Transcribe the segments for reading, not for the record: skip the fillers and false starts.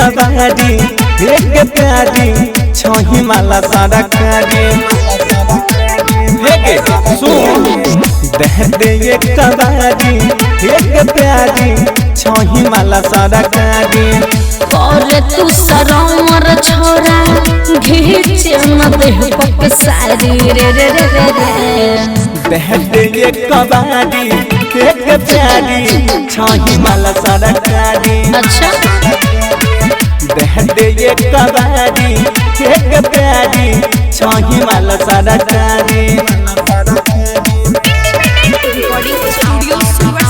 कबाड़ी एक प्यारी छही माला सारा कारी सुन दे दे ये कबाड़ी एक प्यारी छही माला सारा कारी और तू सरमर छोरा घीचे न देह पक सारी रे रे रे रे रे दे ये कबाड़ी एक प्यारी छही माला सारा कारी अच्छा दे ये कबाड़ी एक प्यारी छही माला सारा कारी रिकॉर्डिंग स्टूडियो सुपर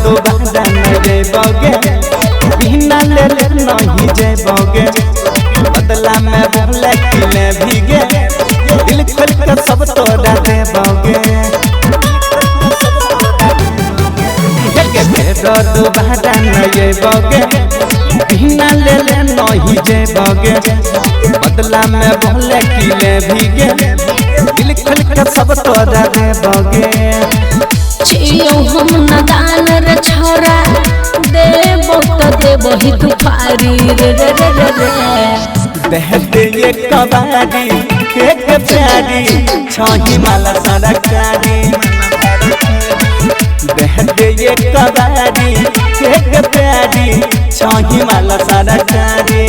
तो बादा न जेबोगे बिना ले ले नहीं जेबोगे बदला में बोले किले भीगे दिल खोल के सब तोड़ा देबोगे तो बादा न जेबोगे बिना ले ले नहीं जेबोगे बदला में बोले किले भीगे दिल खोल के सब तोड़ा देबोगे छियो हम नदान रे छोरा देबो तो देबो ही तू फारी रे रे रे रे रे दे ये कबाड़ी एक प्यारी छही माला सारा कारी दे ये कबाड़ी एक प्यारी छही माला सारा कारी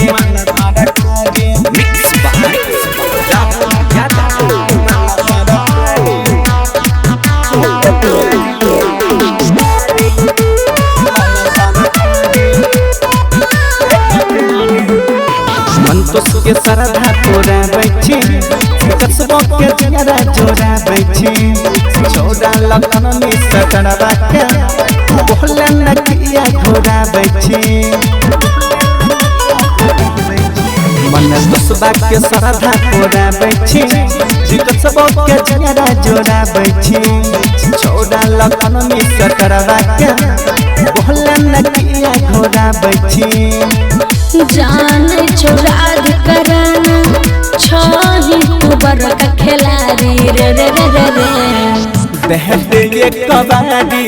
संतोष के सरधा तोरा बैठी कसबों के जियारा जोड़ा बैठी छोड़ा लखन में सकड़वा के बोले न किया घोड़ा बैठी मन दोसबा के सरधा तोरा बैठी कसबों के जियारा जोड़ा बैठी छोड़ा लखन में सकड़वा के बोले न किया घोड़ा बैठी जान चुराग कराना छही तू बरका खिलाड़ी रे रे रे रे रे दे ये कबाड़ी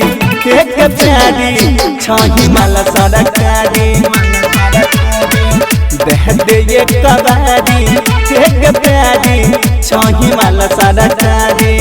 एक प्यारी छही माला सारा कारी दे ये कबाड़ी एक प्यारी छही माला सारा कारी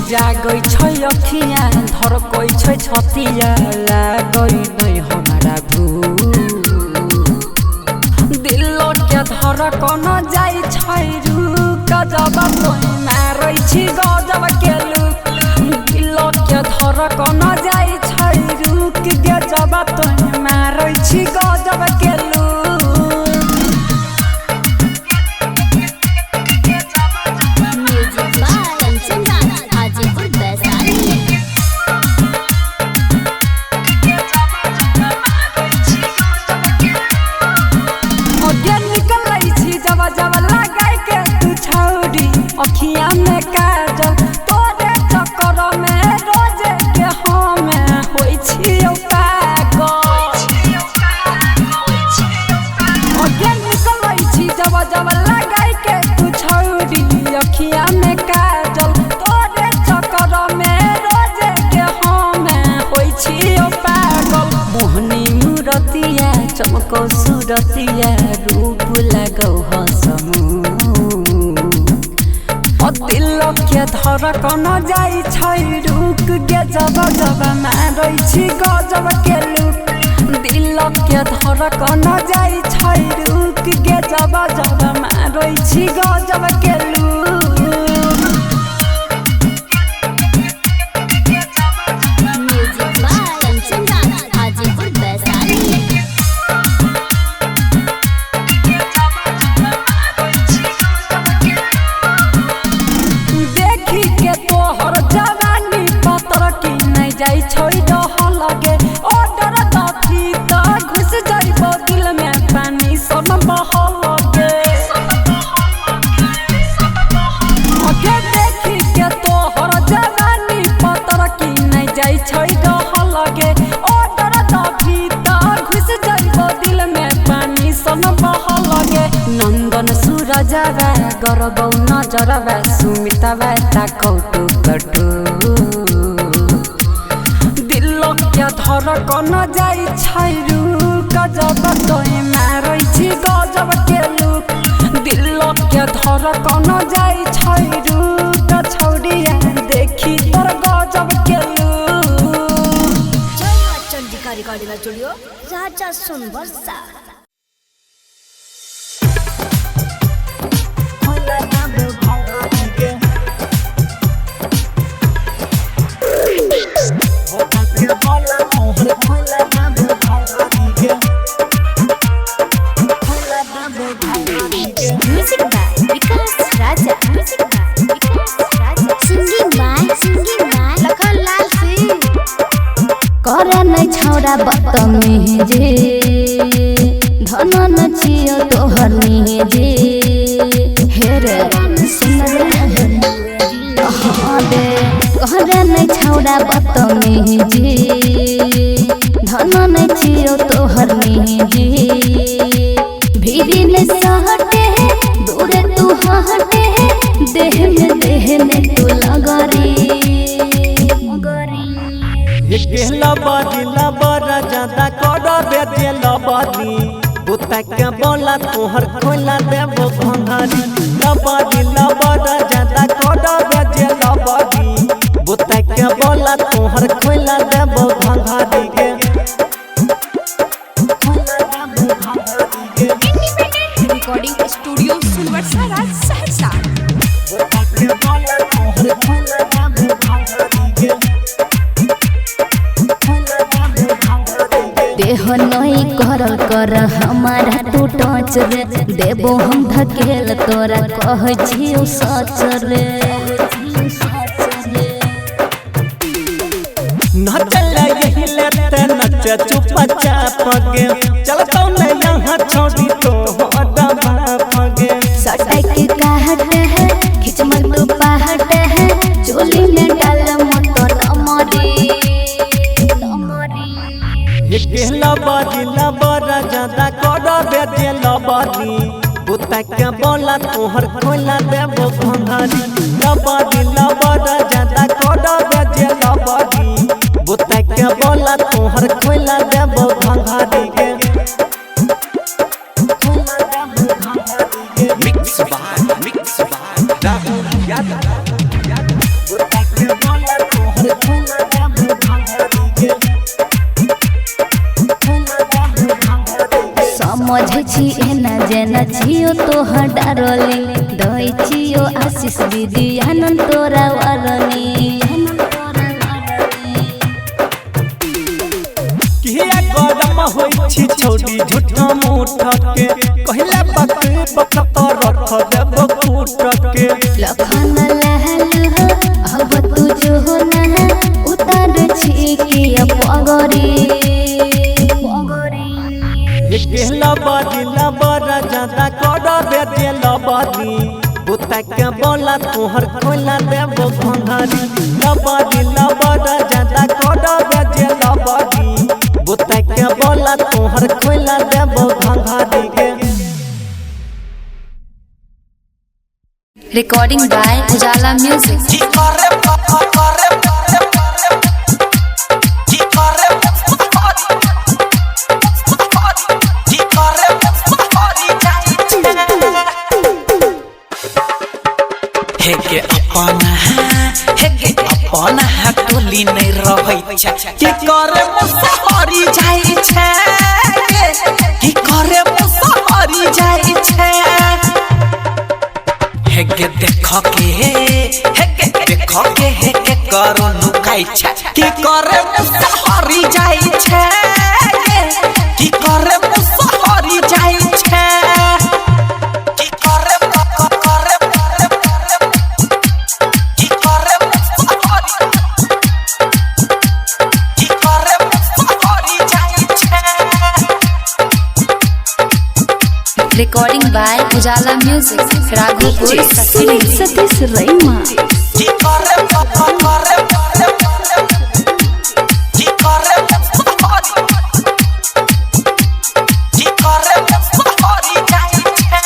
जागई छै अखिया धर कोई छै छतिया लागई नै हमारा भू दिल के धर कोन जाई छै रुक जब तोई मारै छी गजब के लुक दिल के धर कोन जाई छै रुक गे जब तोई मारै छी गजब के लुक अखिया में काजल तोरे चक्कर में रोज के हम होई छी पागल अगे निकलै छी जब जब लगाई के तू छौरी अखिया में काजल तोरे चक्कर में रोज के हम होई छी पागल मोहनी मूरतिया चमको सूरतिया रूप लगौ हसमू दिल के के धड़कन जाई छै रुक गे जब जब मारै छी गजब के लुक दिल के धड़कन जाई छै रुक गे जब जब मारै छी गजब के look music by Kanchan Hajipur Vaishali देखी के तोहर जवानी पतर की नहीं जाई छोड़ दह लगे ऑर्डर दथी त घुस जाइबो दिल में पानी सब बह लगे ओके देखी के तोहर जवानी पतर की नहीं जाई छोड़ दह लगे ऑर्डर दथी त घुस जाइबो दिल में पानी सब बह लगे नंदन सूरजवा गरबौ नजरवा सुमितवा ता कौटु कटु दिल के धड़कन जाई छै रुक जब तोय मारै छी गजब के लुक दिल के धड़कन जाई छै रुक छौड़िया देखी तोर गजब के look Chandika recording studio Raja Sonbarsa music by Vikas Raja singing by Lakhanlal Singh करे नै छौरा बदतमीजी धन न छियो तोहर निजी हेरे सुन रे दे करे नै छौरा बदतमीजी धन न छियो तोहर निजी भीरी ने सहटे दूर तू हटे देह में तू लगरी लबरी लबरा ज्यादा कर बेजे लबरी बुता के बोला तोहर खोला देबो भंगारी लबरी लबरा ज्यादा कर बेजे लबरी बुता के बोला तोहर खोला देबो भंगारी के रिकॉर्डिंग स्टूडियो सुनवर्सा राज सहरसा बुता के बोला तोहर खोला देबो भंगारी के देह नहीं करल कर हमारा तू टच रे देबो हम धकेल तोरा कह छियो सच रे नचल यही लेते नच चुप चाप गे चलतो न यहाँ छोड़ी तो हटा भागे सटक काहट है खिचमल तो पहाट है चोली में डाल मोटर अमरी लबरी लबरा ज्यादा कर बेजे लबरी बुता के बोला तोहर खोला देबो भंगारी लबरी लबरा ज्यादा कर बेजे लबरी बुता के बोला तोहर खोला देबो भंगारी के मिक्स बाय राहुल यादव बुता के बोला तोहर खोला देबो भंगारी के समझ छी एना जेना छियो तोहर डारली दई छियो आशीष दीदी आनंद तोरा वारनी किया गरम होई छी छोड़ी झूठा मुठ के कहला बात बकत रख देबो कूट के लखन लहल अब तू जो ना उतार छी कि पगरी लबरी लबरा ज्यादा कर बेजे लबरी बुता के बोला तोहर खोला देबो भंगारी लबरी लबरा ज्यादा कर बेजे लबरी बुता के बोला तोहर खोला देबो भंगारी के रिकॉर्डिंग बाय उजाला म्यूजिक के अपना हेगे अपना टोली नहीं रहै छै की करे मुसहरी जाइ छै की करे मुसहरी जाइ छै हेगे देखो के हेगे करो नुकाई छै की करे मुसहरी जाइ छै की करे मुसहरी जाइ छै की करे की करे मुसहरी जाइ छै Recording by Ujala Music, Raghupur, Satish रैमा की करे की करे मुसहरी जाइ छै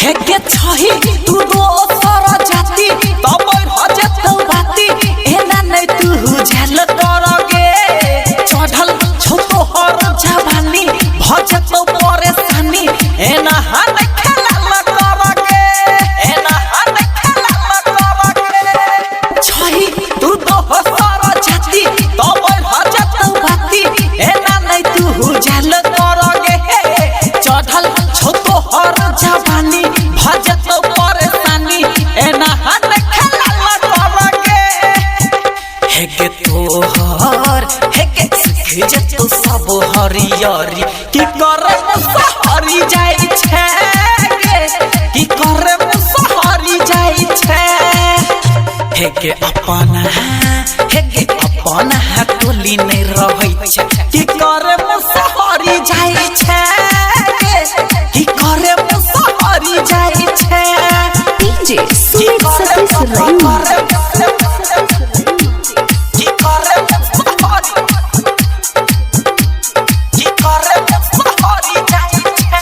हेगे छही तू दोसर जाति तब भजतौ बाती एना नै तू झेल करगे चढ़ल छौ तोहर जवानी भजतौ परेशानी एना हन खेला न करगे एना हन खेला न करगे छही तू दोसर जाति तब भजतौ बाती एना नै तू झेल करगे चढ़ल छौ तोहर जवानी भजतौ परेशानी एना हन खेला न करगे हेगे तोहर हेगे सीख जतौ सब हरियरी की करे मुसहरी जाइ छै की करे मुसहरी जाइ छै हेगे अपना टोली नहीं रहै छै की करे मुसहरी जाइ छै की करे मुसहरी जाइ छै डीजे सतीश रैमा की करे मुसहरी जाइ छै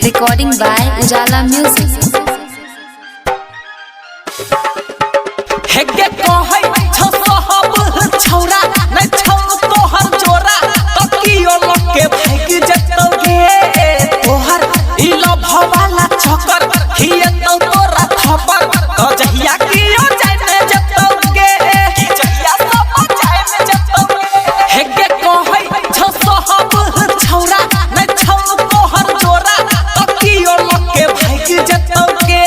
Recording by Ujala Music. हेगे कहै छौ सहब छौरा नै छौ तोहर जोरा तकियो लके भाग जतौ गे तोहर ई लभवाला चक्कर हियतौ तोरा थपर त जहिया कियो जाय में जतौ गे की जहिया सब जाय में जतौ गे हेगे कहै छौ सहब छौरा नै छौ तोहर जोरा तकियो लके भाग जतौ गे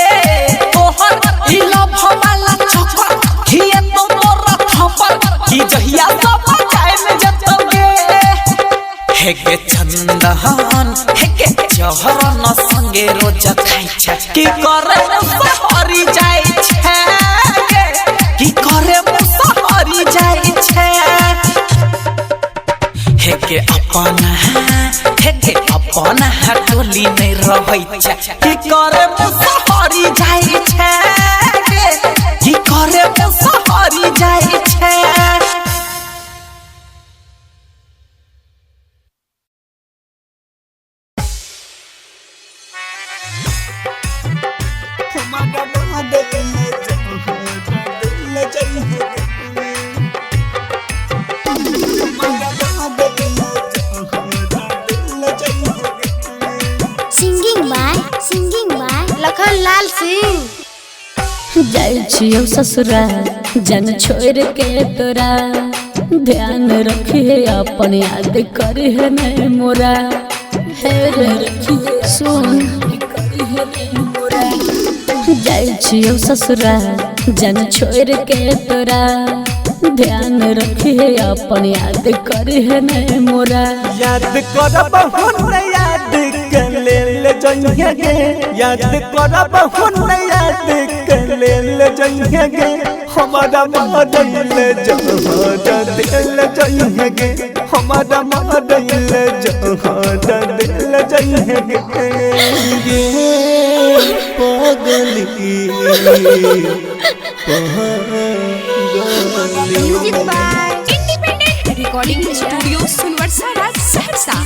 तोहर ई लभवाला चक्कर हियतौ तोरा थपर की जहिया सब जाय में जतौ गे हेगे चंदन हेगे जहरन संगे रोज खाइ छै की करे मुसहरी जाइ छै की करे मुसहरी जाइ छै हेगे अपना टोली नहीं रहै छै की करे मुसहरी जाइ छै की करे मुसहरी जाइ छै Singing by Lakhan Lal Singh. जाइ छियो ससुरा जन छोड़ के तोरा ध्यान रखिए अपन याद करे नहीं मोरा हे रे रखिए सुन करे नहीं मोरा जाइ छियो ससुरा जन छोड़ के तोरा ध्यान रखिए अपन याद करे नहीं मोरा याद करब हुन याद कर ले जइहे गे याद करब हुन याद कर ले जइहे गे हमारा मदइल जहां दिल जइहे गे हमारा मदइल जहां दिल जइहे गे पागली Music by Independent Recording Studio Sunwarsara Saharsa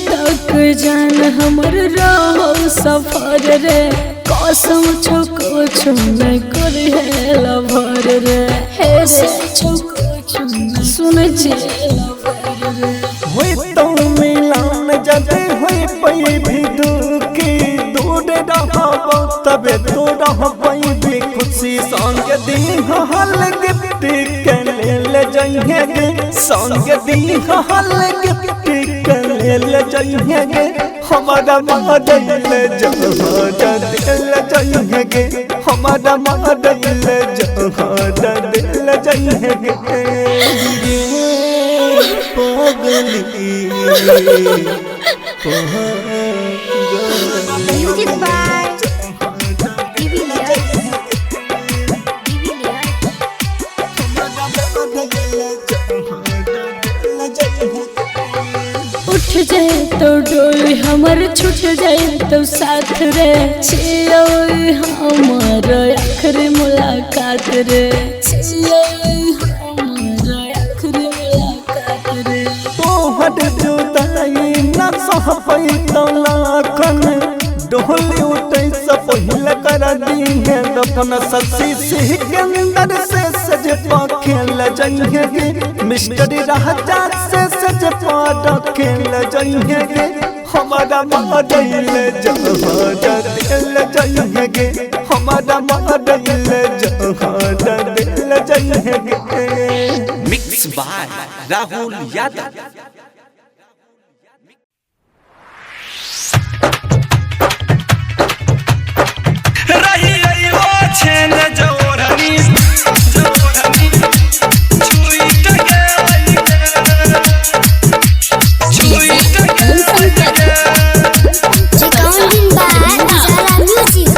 तक जान हमर रहो सफर रे कसम छो कुछ नहीं करे लभर रे सुनै छी होई तो मिलन जदे होई पई भी दुखी दूर रहब तबे तो रहबई भी खुशी संग दी हल गिफ्ट के ले जइहे गे संग दी हल गिफ्ट के ले जइहे गे हमारा मदल जहाज दिल जइहे गे हमारा मदल जहाज दिल जइहे गे पागली म्यूजिक बाय उठ जाए तो डोली हमर छूट जाए तो साथ रे छियो हमर आखिरी मुलाकात रे छियो हमर आखिरी मुलाकात रे तोहर जुदाई न सह पैतौ लाखन डोली उठै से पहिले कर दीहे दफन ससी सिकंदर से सज खेल जइहे गे मिस्टर राजा से सज खेल जइहे गे हमारा मदल जहाज दिल जइहे गे हमारा मदल जहाज दिल जइहे गे मिक्स बाय राहुल यादव। रही रही वो छेन जोरनी जोरनी छुईट गई छुईट गई रिकॉर्डिंग बाय उजाला म्यूजिक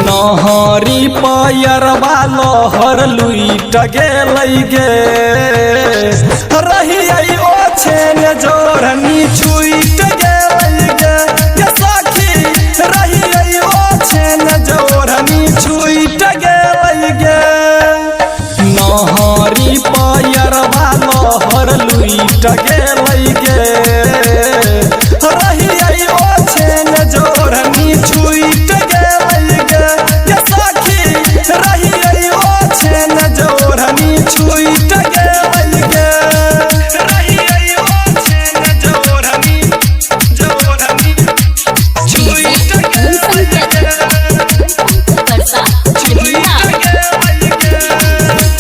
नहरी पायर वालो हर लुईट गेलै गे रही आई ओ छेन जोरनी छुईट गेलै गे ये सखी रही आई ओ छेन जोरनी छुईट गेलै गे नहरी पायर वालो हर लुईट गेलै गे रही आई ओ छेन जोरनी छुईट गेलै गे ये सखी रही आई ओ छेन जोरनी छुईट गेलै गे रही आई ओ छेन जोरनी जोरनी छुईट गेलै गे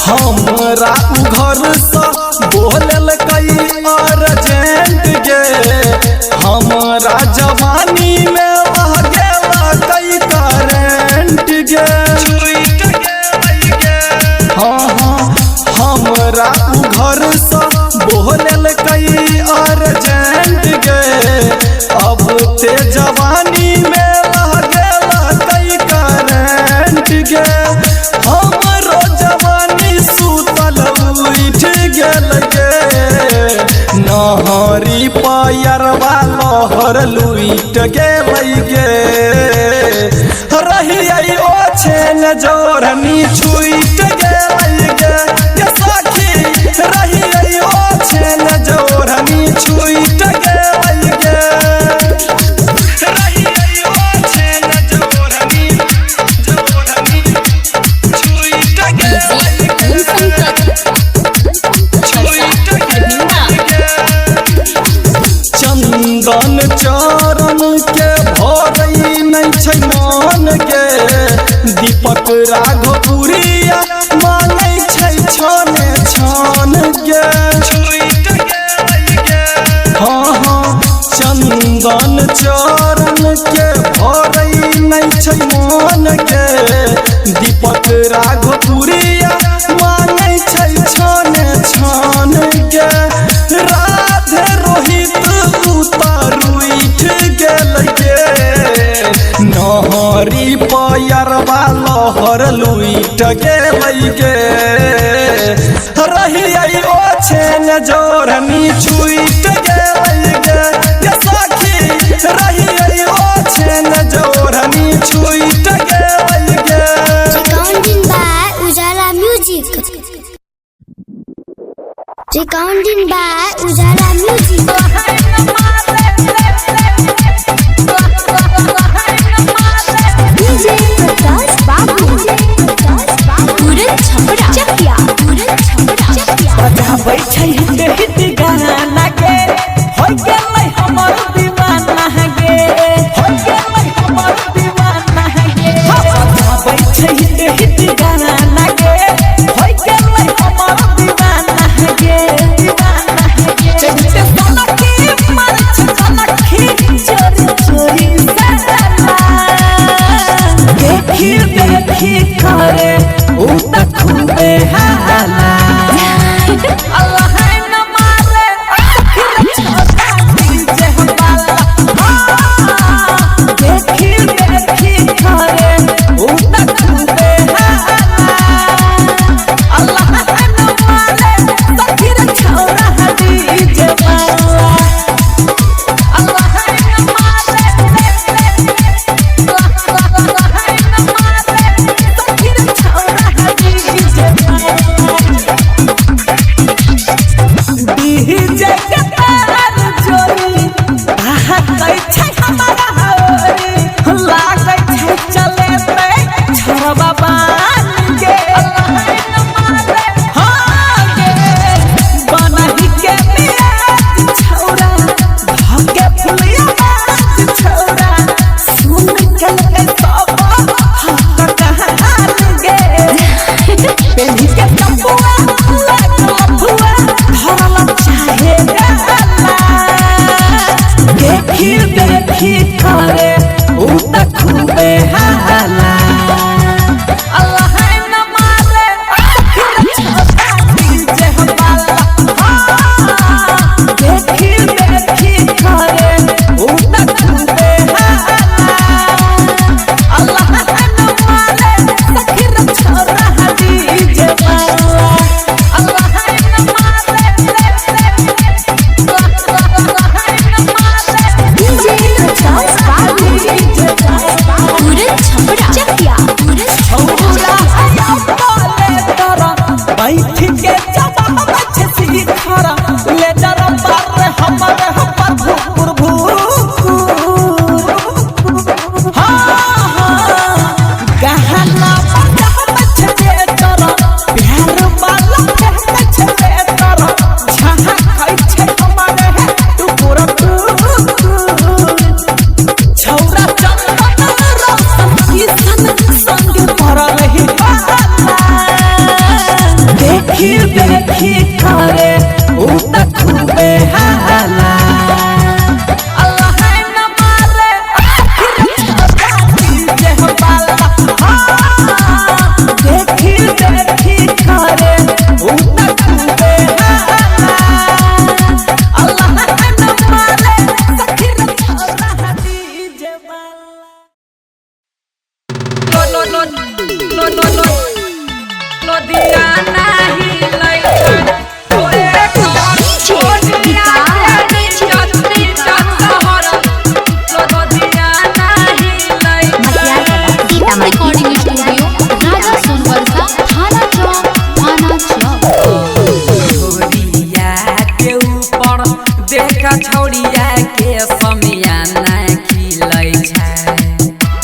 हमरा घर से बोलल कई अर्जेंट गे हमरा जवानी में रह गेला कई करेंट गे हाँ हाँ हमरा घर से बोलल कई अर्जेंट गे अब ते जवानी में रह गेला कई करेंट गे हमरो जवानी सुतल उठ गेल गे नहरी पायर वालो हर लुईट गेलै गे रही आई ओ छेन जोरनी छुईट गेलै गे ये सखी रही आई ओ छेन जोरनी छुईट गेलै गे रही आई ओ छेन जोरनी जोरनी छुईट गेलै गे छुईट गेलै गे चंदन चरण के भरई नहीं छै मान गे दीपक राघवपुरिया मानै छै छाने छान गे हाँ हाँ चंदन चरण के भरई नहीं छै मान गे दीपक राघवपुरिया मानै छै छाने छान गे राधे रोहित उतारू उठ गेल गे नहरी पायर वालो हर लुईट गेलै गे रही आई ओ छेन जोरनी छुईट गेलै गे ये सखी रही आई ओ छेन जोरनी छुईट गेलै गे रिकॉर्डिंग बाय उजाला म्यूजिक रिकॉर्डिंग बाय उजाला म्यूजिक डीजे प्रकाश बाबू पूरन छपरा चकिया पूरन गाना गे होई गेलै हमर दीवाना गे चलते सनकी मार सनकी चोरी चोरी सला देखी देखी करे उ त खूबे हाला अल्लाह न मारे फिर छोटा डीजे वाला देखी देखी करे उ त खूबे हाला अल्लाह न मारे फिर छोटा डीजे वाला अल्लाह न मारे डीजे के तार जोरी आहा कई छै हमारा होरी लागै छै चले पे छोरबा बान के हां गे बनही के मिया छौरा भागे फुलिया बात छौरा सुन के सब हम कहां गे पेली के कपुआ लफुआ धरल चाहे देखी देखी करे उ त खूबे हाला अल्लाह न मारे फिर छोटा डीजे वाला देखी देखी करे उ त खूबे हाला अल्लाह न मारे फिर छोटा डीजे वाला अल्लाह न मारे डीजे चांस बाबू पूरे छपड़ा चकिया पूरे छौला बोले तोरा बैठ के जवाब बच्चे सीखरा ले जरा बार हमर भूर भूर हां गहना बजा बच्चे तोरा प्यार वाला बच्चे तोरा जहां खाई छे हमर तू पूरा छौरा चंदन रौशन किसन संग पर रही देखी देखी करे उ त खूबे हाला अल्लाह न मारे फिर छोटा डीजे वाला देखी देखी करे उ त खूबे हाला अल्लाह न मारे फिर छोटा डीजे वाला लो दिया नहीं लइका ओए छोड़िया रे चटनी चटहर लो दिया नहीं लइका रिकॉर्डिंग स्टूडियो राजा सोनवर्षा थाना चौक छोड़िया के ऊपर देखा छोड़िया के समियाना खिलै छै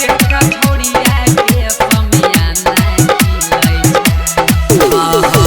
देखा छोड़िया के समियाना खिलै छै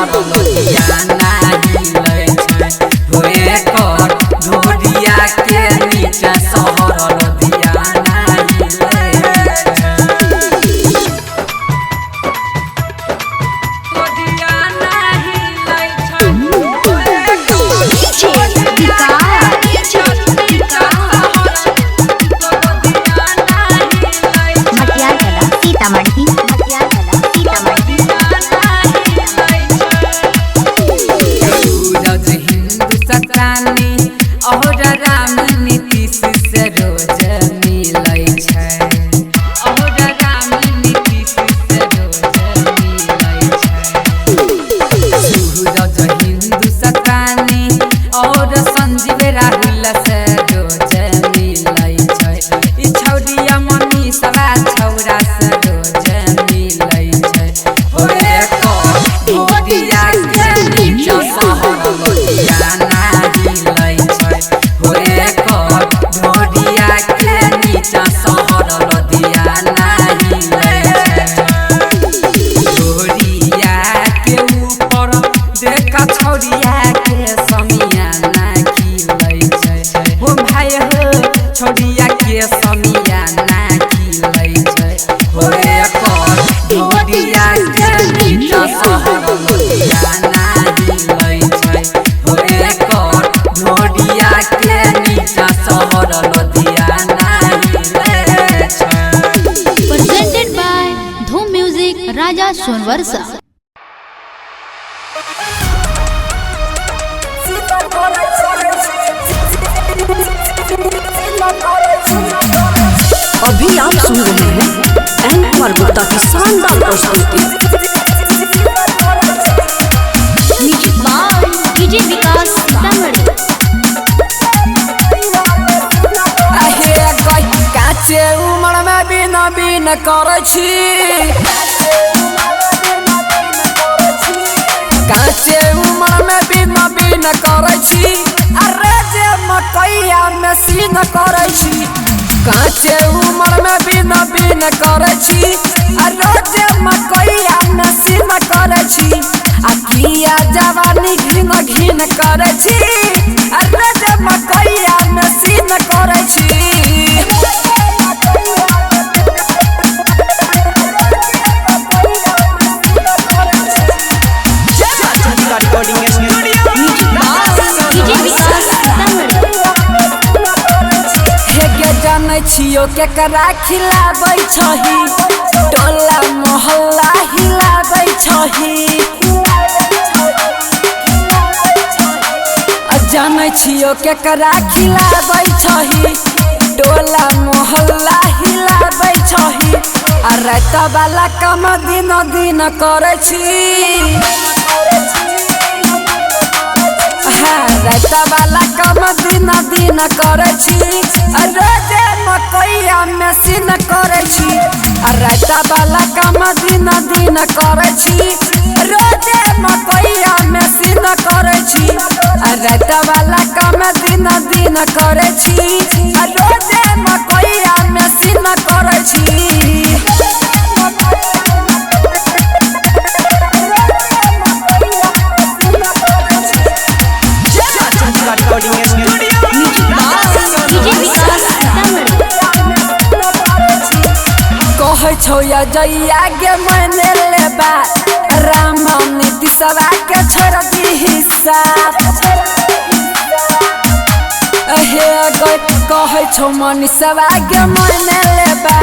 सहर लुधियाना हिलै छै होए कर ढोरिया के नीचा सहर लुधियाना हिलै छै लुधियाना हिलै छै और राम नीतीश से रोज मिलै छै और राम नीतीश से रोज मिलै छै सूरज हिंदुस्तानी और संजीव राहुल से रोज मिलै छै ई छौरिया मनीषवा छौरा से रोज मिलै छै होए को ढोरिया के नीचा सहर लुधियाना हिलै छै होए कर ढोरिया के नीचा सहर लुधियाना हिलै छै ढोरिया के ऊपर देखा छौरिया के समियाना खिलै छै हो भाई हो छौरिया के समियाना खिलै छै होए कर ढोरिया के नीचा सहर लुधियाना हिलै छै होए कर ढोरिया के नीचा सहर लुधियाना हिलै छै presented by Dhoom Music Raja Sonwarsa। अभी आप सुन रहे हैं एन कुमार गुप्ता की शानदार प्रस्तुति। म्यूजिक बाय डीजे विकास सीतामढ़ी। काचे उमर में बिना बिन करे छी काचे उमर में बिना बिन करे छी अरे जे मकैया में सीन करे छी काचे उमर में बिना बिन करे छी अरे जे मकैया में सीन करे छी आ किया जवानी घिन घिन करे छी अरे जे मकैया में सीन करे छी छियो केकरा खिलाबै छही टोला मोहल्ला हिलाबै छही जानै छियो केकरा खिलाबै छही टोला मोहल्ला हिलाबै छही आ रात वाला काम दिन दिन करै छी रात वाला काम दिन दिन करै छी रोजे मकैया में सीन करै छी रात वाला काम दिन दिन करै छी रोजे मकैया में सीन करै छी रात वाला काम दिन दिन करै छी रोजे मकैया में सीन करै छी कहै छौ या जइया गे मैंने लेबा राम नीतीशवा के छोड़ दी हिस्सा कहै छौ मनीषवा गे मैंने लेबा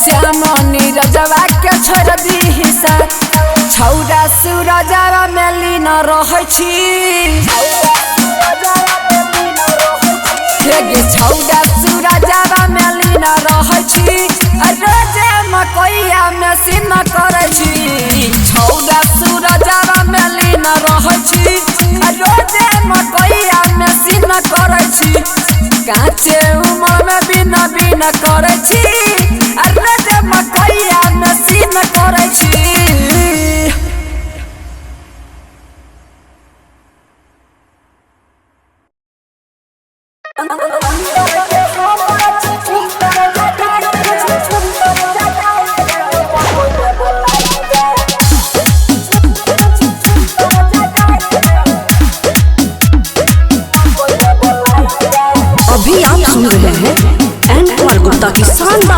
श्याम नीरजवा के छोड़ दी हिस्सा छौरा सूरजवा में लीन रहै छी छौरा सूरजवा में लीन रहै छी रोजे मकैया में सीन करै छी छौरा सूरजवा में लीन रहै छी रोजे मकैया में सीन करै छी काचे उमर में बिना बिना करै छी रोजे मकैया में सीन करै छी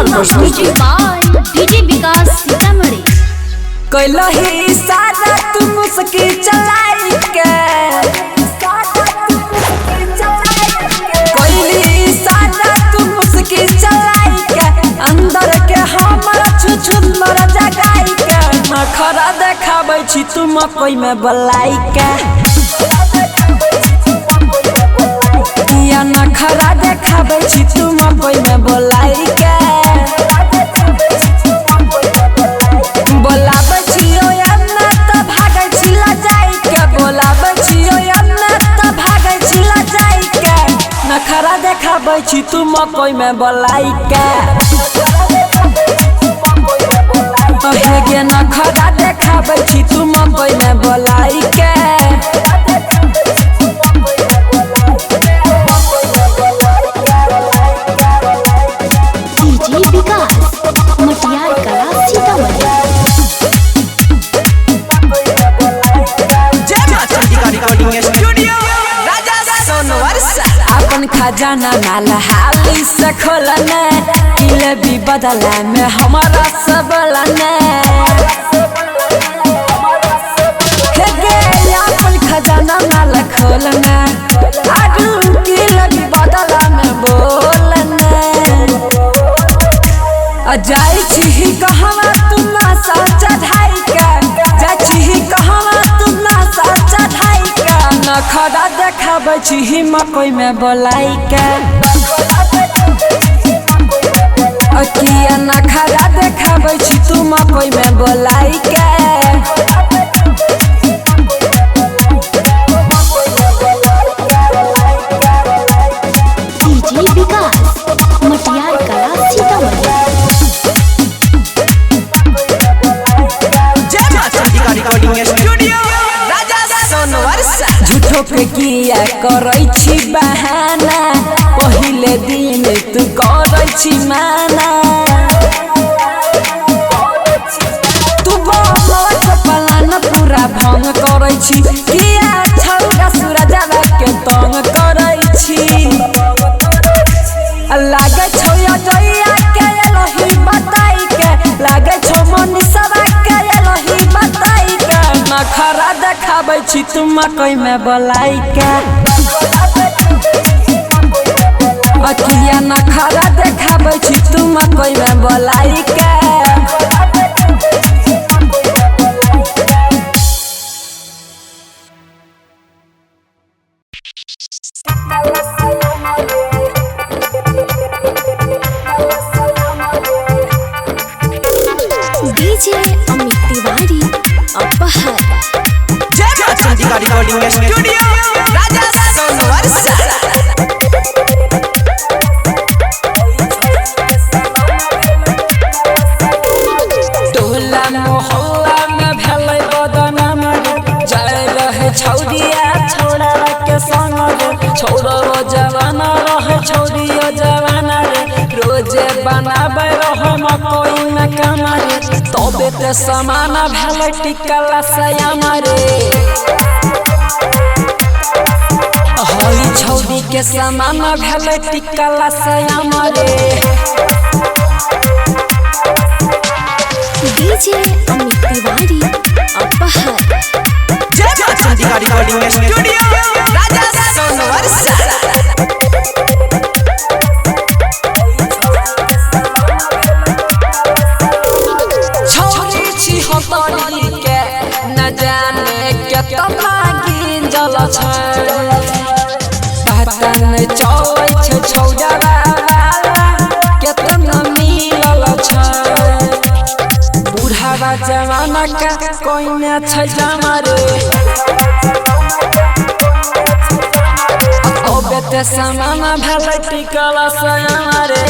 म्यूजिक बाय डीजे विकास सीतामढ़ी। कैलही सारा तू मुस्की चलाई के कैली सारा तू मुस्की चलाई के अंदर के हमर छुछुन मर जगाई के नखरा देखाबै छी तू मकई में बलाई के या नखरा देखाबै छी तू मकई में बलाई के बोलाबै छियो अन्ना त भागै छिला जाई के बोलाबै छियो अन्ना त भागै छिला जाई के नखरा देखाबै छी तू मकई में बलाई के हे गे नखरा देखाबै छी तू मकई में बलाई के डीजे विकास मटियार कला सीतामढ़ी। अपन खजाना नाला हाली से खोलने किले भी बदला में हमारा सबलने अपन खजाना नाला खोलने आगू किले भी बदला में बोलने जाई छी कहवा तुम ना सच चढ़ाई के जाई छी कहवा तुम ना सच चढ़ाई के नखरा देखाबै छी मकई में बोलाई के किया नखरा देखाबै छी तू मकई में बोलाई के डीजे विकास मटियार कला सीतामढ़ी। झूठो पे किया करै छी बहाना पहिले दिन तू करै छी माना तू बोलत पलान पूरा भंग करै छी किया छौरा सूरजवा के तंग करै छी लागे छौ जइया के लही बताई के लागे छौ मनीषवा के लही बताई के नखरा देखाबै छी तू मकई में बोलाई के अकिया नखरा देखाबै छी तू मकई में बोलाई के डीजे अमित तिवारी अपहर टोला मोहल्ला में भेलै बदनाम जाय रहे छौरिया छौड़ा के संग रे छौड़ा जवाना रहे छौरिया जवाना रे रोजे बनाबै रहे मकई में कामा रे तबे ते समाना भेलै टिकला सयामा रे हई छौरी के समान भेलै टिकला सयामा रे डीजे अमित तिवारी अपहर छौरी छी हतरी के न जाने केतना गिंजल छै पता नै चलै छै छौरा वाला केतना मिलल छै बुढ़ावा जवाना का कोइने छै जामा रे अबे ते समाना भेलै टिकला सयामा रे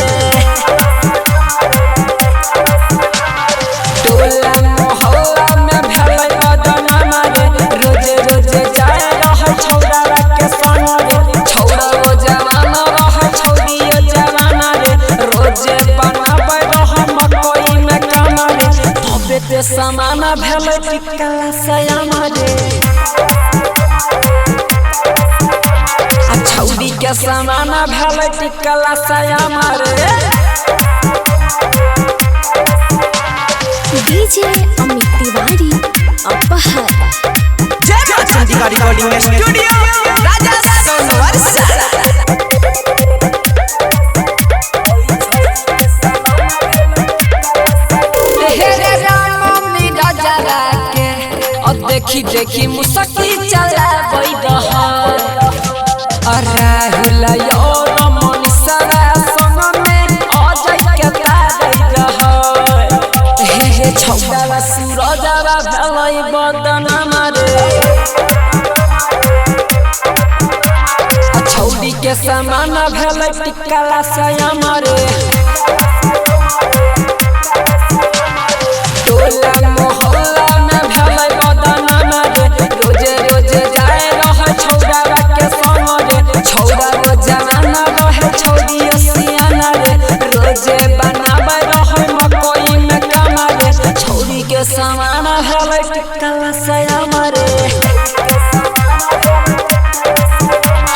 टोला मोहल्ला में भेलै बदनाम रे रोजे रोजे जाय रहे छौरा के संग रे छौरा जवाना रहे छौरी जवाना रे रोजे बनाबै रहे मकई में कामा रे तबे ते समाना भेलै टिकला सयामा रे छौरी के समाना भेलै टिकला सयामा रे डीजे अमित तिवारी अपहर जय मां चंडिका रिकॉर्डिंग स्टूडियो राजा सोनवर सारा देखी देखी मुसकी चला राहुल और मनीषा संग में अजय के हे छौड़ा सूरजवा भलै बदन मारे छौड़ी के समान भलै टिकला सया मारे टोला मोहल्ला में भलै बदन मारे रोजे रोजे जाए रह छौड़ा के संग रे छौड़ा रो जवान रहे छौड़ी सियाना रे रोजे बनावे रहे मकई में कमा रे छौड़ी के समान भलै टिकला सया मारे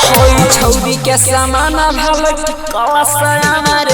होई छौड़ी के समान भलै टिकला सया मारे